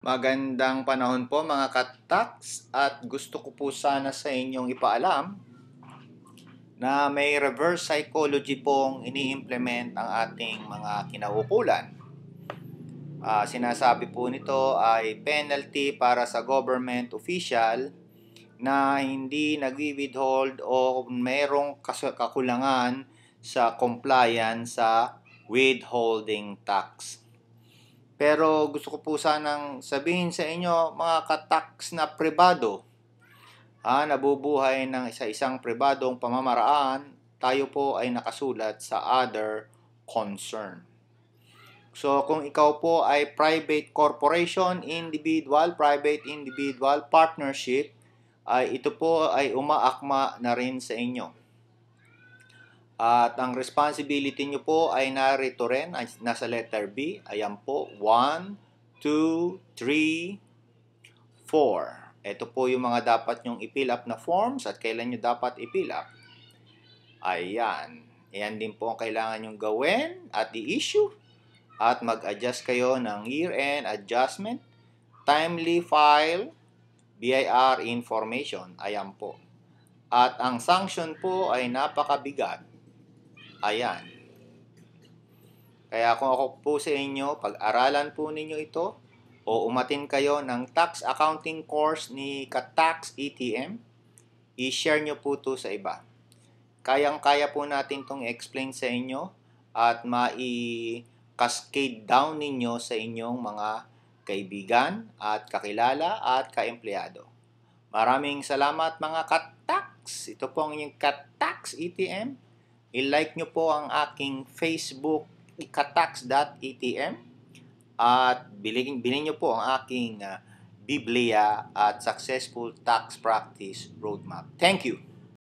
Magandang panahon po mga ka-tax at gusto ko po sana sa inyong ipaalam na may reverse psychology pong ini-implement ang ating mga kinauukulan. Sinasabi po nito ay penalty para sa government official na hindi nagwi-withhold o merong kakulangan sa compliance sa withholding tax. Pero gusto ko po sanang sabihin sa inyo, mga ka-tax na pribado, nabubuhay ng isang pribadong pamamaraan, tayo po ay nakasulat sa other concern. So kung ikaw po ay private corporation, private individual, partnership, ay ito po ay umaakma na rin sa inyo. At ang responsibility nyo po ay narito rin, ay nasa letter B. Ayan po, 1, 2, 3, 4. Ito po yung mga dapat nyong i-fill up na forms at kailan nyo dapat i-fill up. Ayan. Ayan din po ang kailangan nyong gawin at i-issue. At mag-adjust kayo ng year-end adjustment, timely file, BIR information. Ayan po. At ang sanction po ay napakabigat. Ayan. Kaya kung ako po sa inyo, pag-aralan po ninyo ito o umatin kayo ng tax accounting course ni Ka-Tax ETM, i-share nyo po ito sa iba. Kayang-kaya po natin itong explain sa inyo at mai-cascade down ninyo sa inyong mga kaibigan at kakilala at kaempleyado. Maraming salamat mga Ka-Tax. Ito po ang inyong Ka-Tax ETM. I-like nyo po ang aking Facebook katax.etm at bilhin nyo po ang aking Biblia at Successful Tax Practice Roadmap. Thank you!